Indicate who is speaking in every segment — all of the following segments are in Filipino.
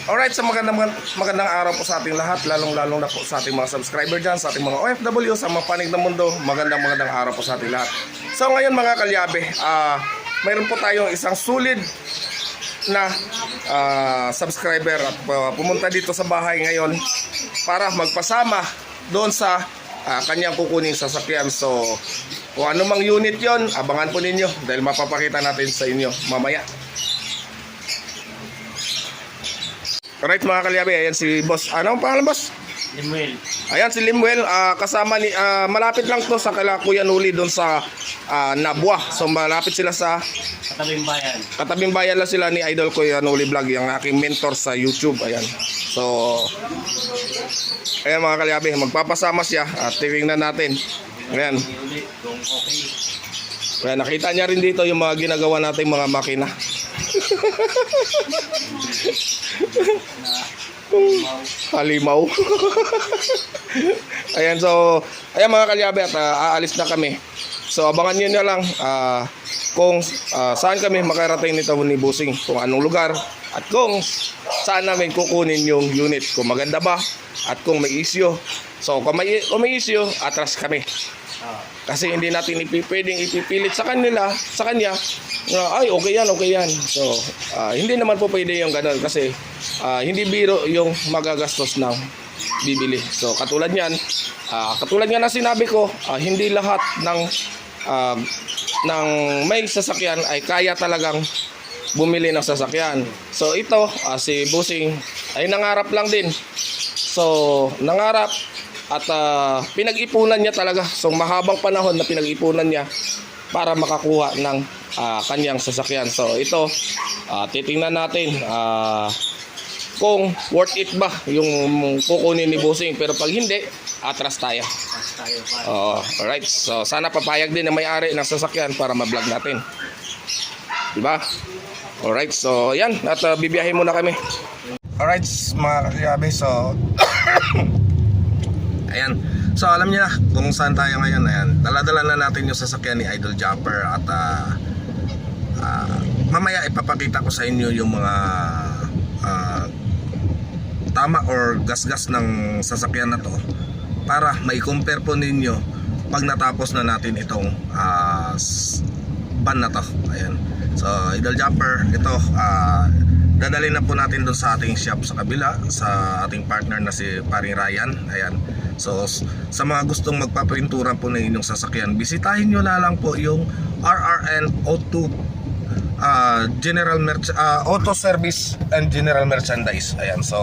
Speaker 1: Alright, sa magandang araw po sa ating lahat, lalong-lalong na po sa ating mga subscriber dyan, sa ating mga OFW, sa mga panig ng mundo, magandang araw po sa ating lahat. So ngayon mga kalyabe, mayroon po tayong isang sulit na subscriber at pumunta dito sa bahay ngayon para magpasama doon sa kanyang kukunin sasakyan. So kung anumang unit yon, abangan po ninyo dahil mapapakita natin sa inyo mamaya. Alright mga kalyabe, ayan si boss. Anong pangalan boss?
Speaker 2: Limuel.
Speaker 1: Ayan si Limuel, kasama ni malapit lang to sa kala Kuya Nuli doon sa Nabwa. So malapit sila sa
Speaker 2: Katabing bayan.
Speaker 1: Katabing bayan lang sila ni Idol Kuya Nuli Vlog, yung aking mentor sa YouTube. Ayan. So ayan mga kalyabe, magpapasama siya at tingnan natin. Ayan. Ayan, nakita niya rin dito yung mga ginagawa nating mga makina. Halimaw. Ayan, so ayan mga kalyabe, at aalis na kami. So abangan nyo na lang kung saan kami makarating nito ni Busing, kung anong lugar at kung saan namin kukunin yung unit, kung maganda ba at kung may issue. So kung may issue, atras kami. Kasi hindi natin pwedeng ipipilit sa kanya ay okay yan. So hindi naman po pwede yung ganun kasi hindi biro yung magagastos ng bibili. So katulad nga na sinabi ko, hindi lahat ng may sasakyan ay kaya talagang bumili ng sasakyan. So ito, si Busing ay nangarap lang din. So nangarap at pinag-ipunan niya talaga. So mahabang panahon na pinag-ipunan niya para makakuha ng kanyang sasakyan. So ito, titingnan natin kung worth it ba yung kukunin ni Busing. Pero pag hindi, atras tayo. Alright, so sana papayag din na may-ari ng sasakyan para ma-vlog natin, diba? Alright, so yan, at bibiyahin muna kami. Alright mga kalyabe, so ayan, so alam niyo na kung saan tayo ngayon. Ayan, dala-dala na natin yung sasakyan ni Idol Jumper. At mamaya ipapakita ko sa inyo yung mga tama or gasgas ng sasakyan na to para mai-compare po ninyo pag natapos na natin itong van na to. Ayan, so Idol Jumper, ito dadalhin na po natin doon sa ating shop sa kabila, sa ating partner na si Paring Ryan. Ayan, so sa mga gustong magpapintura po ng inyong sasakyan, bisitahin nyo na lang po yung RRN Auto Auto Service and General Merchandise. Ayan, so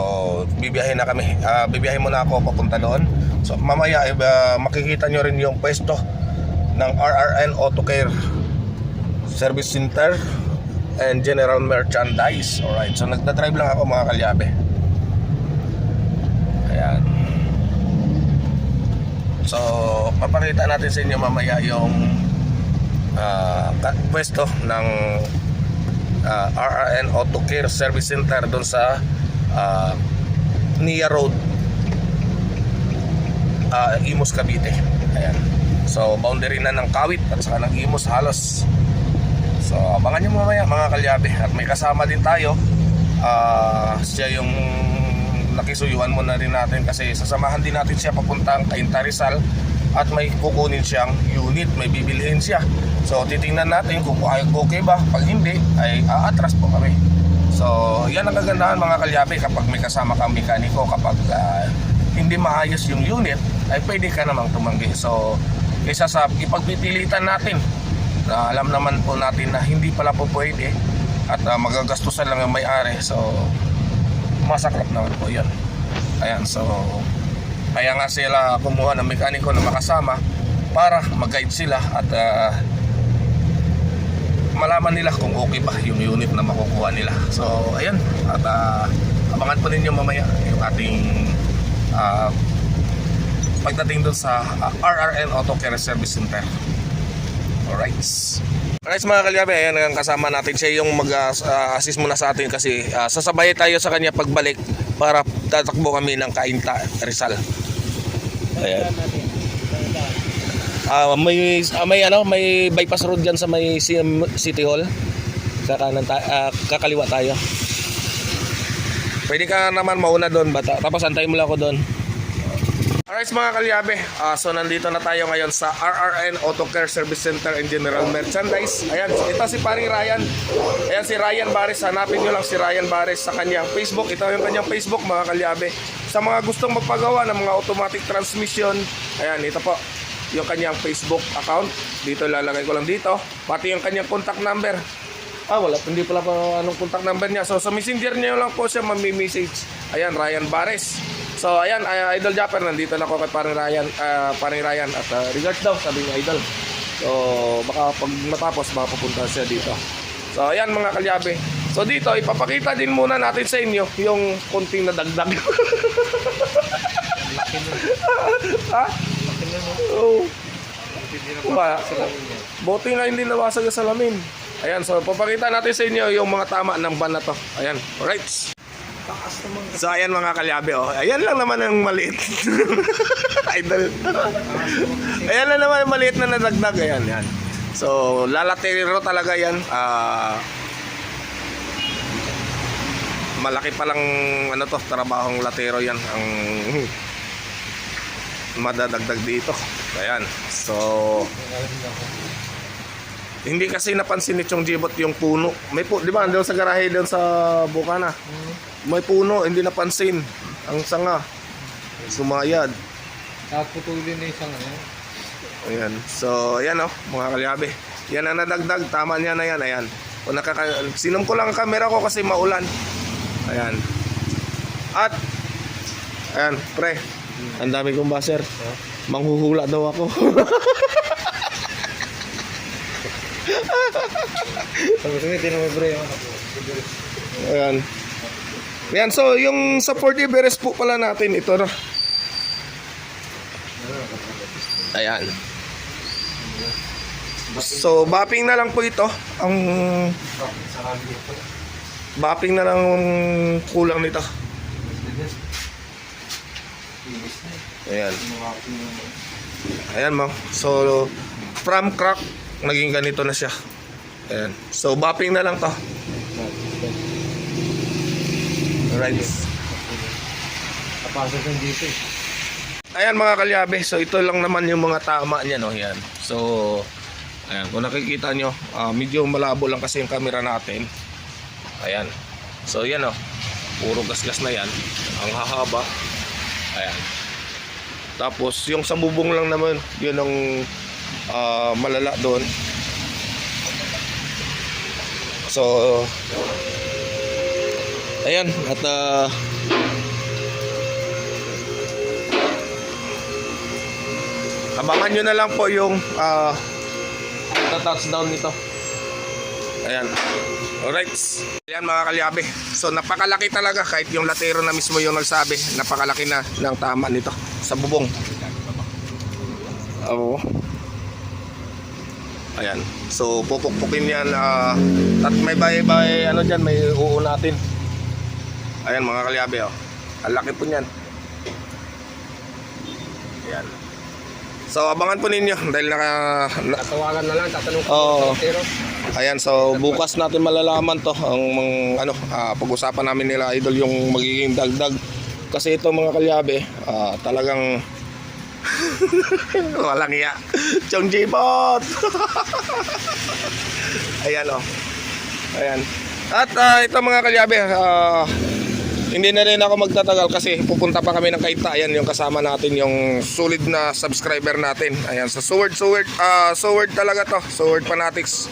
Speaker 1: bibiyahin na kami. Bibiyahin muna ako papunta doon. So mamaya makikita nyo rin yung pwesto ng RRN Auto Care Service Center and General Merchandise. Alright, so nagdadrive lang ako mga kalyabe. Ayan, so papakita natin sa inyo mamaya yung pwesto ng RRN Auto Care Service Center doon sa Nia Road, Imus, Cavite. Ayan, so boundary na ng Kawit at saka ng Imus halos. So abangan nyo mamaya mga kalyabe. At may kasama din tayo, siya yung nakisuyuan mo na rin natin kasi sasamahan din natin siya papuntang Cainta, Rizal. At may kukunin siyang unit, may bibilihin siya. So titingnan natin kung okay ba. Pag hindi, ay aatras po kami. So yan ang kagandahan mga kalyabe kapag may kasama kang mekaniko. Kapag hindi maayos yung unit, ay pwede ka namang tumanggi. So kaysa sa ipagpipilitan natin, alam naman po natin na hindi pala po pwede at magagastusan lang yung may-ari. So masaklap naman po yun. Ayan, so kaya nga sila kumuha ng mekaniko na makasama para mag-guide sila at malaman nila kung okay ba yung unit na makukuha nila. So ayan, at abangan po ninyo mamaya yung ating pagdating doon sa RRN Auto Care Service Center. Alright, mga kalyabe, ayan ang kasama natin. Siya yung mag-assist muna sa atin kasi sasabay tayo sa kanya pagbalik para tatakbo kami ng Cainta, Rizal. Ayan. May bypass road diyan sa may City Hall. Sa kanan kakaliwa tayo. Pwede ka naman mauna doon, bata. Tapos antayin mo lang ako doon. Alright mga kalyabe, so nandito na tayo ngayon sa RRN Auto Care Service Center and General Merchandise. Ayan, ito si paring Ryan. Ayan si Ryan Bares, hanapin nyo lang si Ryan Bares sa kanyang Facebook. Ito yung kanyang Facebook mga kalyabe. Sa mga gustong magpagawa ng mga automatic transmission, ayan, ito po yung kanyang Facebook account. Dito lalagay ko lang dito. Pati yung kanyang contact number. Wala, hindi pala pa anong contact number niya. So sa messenger niya lang po siya message. Ayan, Ryan Bares. So ayan, Idol Japper, nandito na ako kay paring Ryan at regards daw, sabi ni Idol. So baka pag matapos baka pupunta siya dito. So ayan mga kalyabe. So dito ipapakita din muna natin sa inyo yung konting na dagdag.
Speaker 2: Laki mo.
Speaker 1: Ha?
Speaker 2: Laki mo.
Speaker 1: Oh.
Speaker 2: Hindi na
Speaker 1: Buti nga hindi nawasag ang salamin. Ayan, so papakita natin sa inyo yung mga tama ng van na to. Ayan, alright. So ayan mga kalyabe, oh. Ayan lang naman ang maliit. Idol. Ayan lang naman ang maliit na nadagdag. Ayan, yan. So lalatero talaga yan. Malaki palang ano to, trabahong latero yan. Ang madadagdag dito. Ayan. So hindi kasi napansin ni Chong Jibot yung puno. May di ba doon sa garahe doon sa Bukana? May puno, hindi napansin. Ang sanga sumayad.
Speaker 2: Putulin na isang ano.
Speaker 1: Ayan. So, ayan oh, mga kalyabe. Yan ang nadagdag, tama niya na yan, ayan. O sinom ko lang ang camera ko kasi maulan. Ayan. At ayan, pre. Ang dami kong baser. Manghuhula daw ako. Ayan. Ayan, so yung sa 40 Everest po pala natin, ito na. Ayan. So, bapping na lang po ito. Ang bapping na lang kulang nito. Ayan. Ayan mo. So, from crack, naging ganito na siya. Ayan. So, bapping na lang to. Right.
Speaker 2: Kapasok ng dito eh.
Speaker 1: Ayan mga kalyabe. So, ito lang naman yung mga tama niya, no? Ayan. So, ayan. Kung nakikita nyo, medyo malabo lang kasi yung camera natin. Ayan. So, yan, oh. Puro gas-gas na yan. Ang hahaba. Ayan. Tapos, yung sa bubong lang naman, yun ang malala doon. So, ayan. At abangan nyo na lang po yung touchdown nito. Ayan. Alright. Ayan mga kalyabe. So napakalaki talaga kahit yung latero na mismo yung nagsabi. Napakalaki na ng tama nito sa bubong. Oo. Ayan. So pupukpukin yan. At may bay ano dyan, may uo natin. Ayan mga kalyabe. Oh. Ang laki po niyan. Ayan. So abangan po ninyo dahil
Speaker 2: Tatawagan na lang, tatanong ko
Speaker 1: Oo.
Speaker 2: sa tero.
Speaker 1: Ayan, so bukas natin malalaman to ang pag-usapan namin nila Idol yung magiging dagdag. Kasi ito mga kalyabe, talagang walang iya. Chong Jibot. Ayan oh. Ayan. At ito mga kalyabe, hindi na rin ako magtatagal kasi pupunta pa kami ng Kainta. Ayan yung kasama natin, yung solid na subscriber natin. Ayan, so Sword talaga to. Sword Fanatics.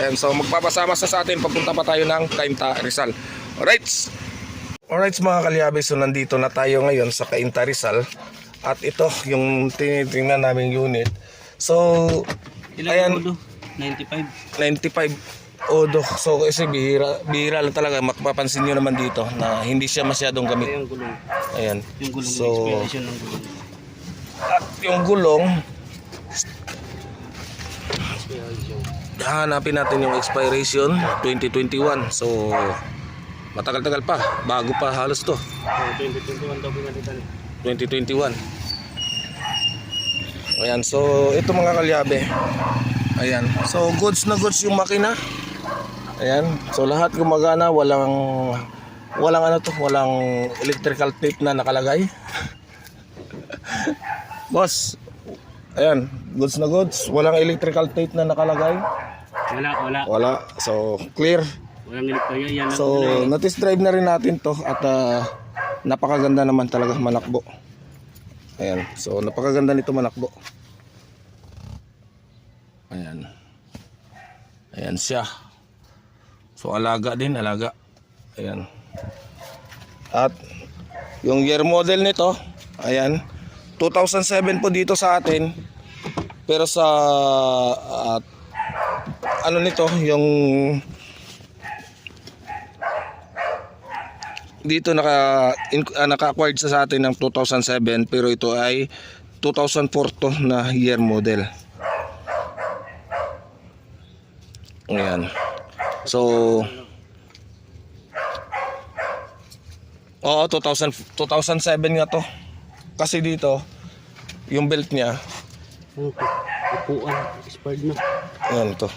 Speaker 1: Ayan, so magpapasama sa atin. Papunta pa tayo ng Kainta, Rizal. Alright mga kalyabe, so nandito na tayo ngayon sa Kainta, Rizal. At ito yung tinitingnan naming unit. So, ayan, 95 Odo. So kasi bihira lang talaga. Mapapansin nyo naman dito na hindi siya masyadong gamit.
Speaker 2: Yung gulong.
Speaker 1: Ayan.
Speaker 2: Yung gulong,
Speaker 1: So,
Speaker 2: expiration ng gulong.
Speaker 1: at yung gulong, hanapin natin yung expiration 2021. So matagal-tagal pa, bago pa halos to.
Speaker 2: 2021 daw pinalitan.
Speaker 1: 2021. Ayan, so ito mga kalyabe. Ayan, so goods na goods yung makina. Ayan, so lahat gumagana, walang walang ano to, walang electrical tape na nakalagay. Boss, ayan, goods na goods. Walang electrical tape na nakalagay. Wala. So, clear.
Speaker 2: Walang electric. Yan.
Speaker 1: So, na-test drive na rin natin to at napakaganda naman talaga manakbo. Ayan. So, napakaganda nito manakbo. Ayan. Ayan siya. So, alaga din, alaga. Ayan. At yung year model nito, ayan, 2007 po dito sa atin. Pero sa ano nito, yung dito naka-acquired sa atin ng 2007, pero ito ay 2004 to na year model. Ayan. So, oo, 2007 nga to. Kasi dito, yung belt niya,
Speaker 2: Upuan, expired na.
Speaker 1: ayan ito.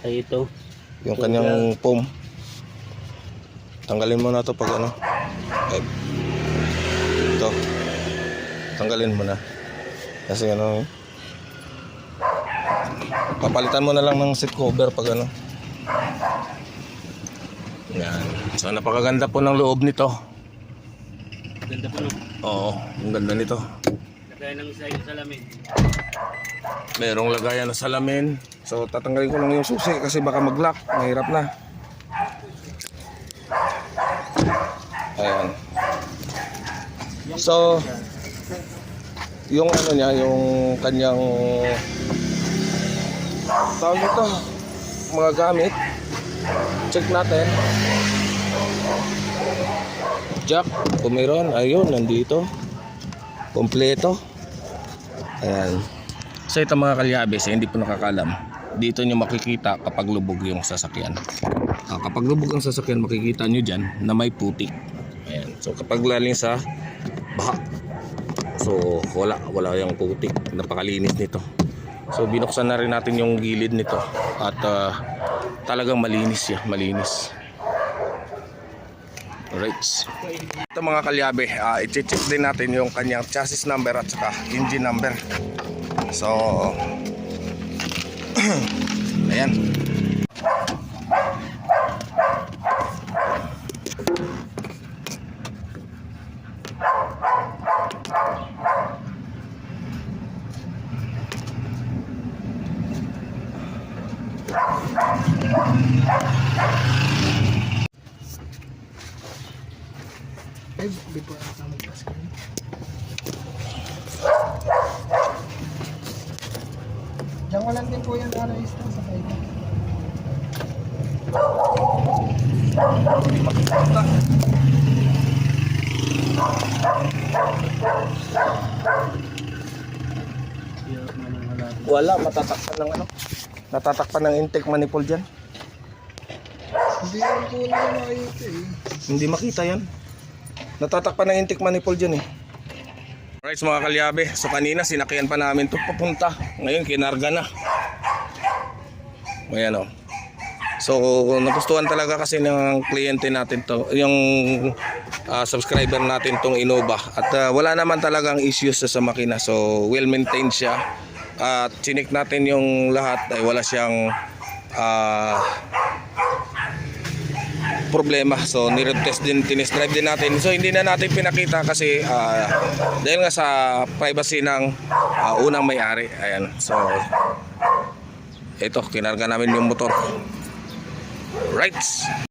Speaker 2: Ay ito.
Speaker 1: Yung kanyang foam. Tanggalin mo na to pag ano. Okay. Ito. Tanggalin mo na. Kasi ano, papalitan mo na lang ng seat cover pag ano. Yan. So napakaganda po ng loob nito.
Speaker 2: Ganda po no.
Speaker 1: Oo, ang ganda nito.
Speaker 2: Lagay ng salamin.
Speaker 1: Merong lagayan na salamin. So tatanggalin ko lang yung susi kasi baka mag-lock. Mahirap na. Ayan. So yung ano niya, yung kanyang tawag ito, mga gamit. Check natin. Jack, kung meron, ayun, nandito. Kompleto. Ayan. So ito mga kalyabes, hindi po nakakalam. Dito nyo makikita kapag lubog yung sasakyan. Kapag lubog ang sasakyan, makikita nyo dyan na may putik. Ayan. So kapag laling sa baha, so wala yung putik. Napakalinis nito. So binuksan na rin natin yung gilid nito. At talagang malinis siya, malinis. Alright. Ito mga kalyabe, i-check din natin yung kanyang chassis number at saka engine number. So ayan.
Speaker 3: Before ako magpasko. Diyan ko lang din po yung RS na sa side.
Speaker 1: Hindi makikita. Wala, matatakpan ng ano? Natatakpan ng intake manifold dyan.
Speaker 3: Hindi rin po na makita eh.
Speaker 1: Hindi makita yan. Natatakpan ng intake manifold dyan eh. Alright mga kalyabe, so kanina sinakyan pa namin ito papunta. Ngayon kinarga na. Ayan o. So nagustuhan talaga kasi ng kliyente natin to, yung subscriber natin tong Innova. At wala naman talagang issues sa makina. So well maintained siya. At chinik natin yung lahat ay wala siyang problema. So nirotest din, tinest drive din natin. So hindi na natin pinakita kasi dahil nga sa privacy ng unang may-ari. Ayan. So ito, kinarga namin yung motor. Right.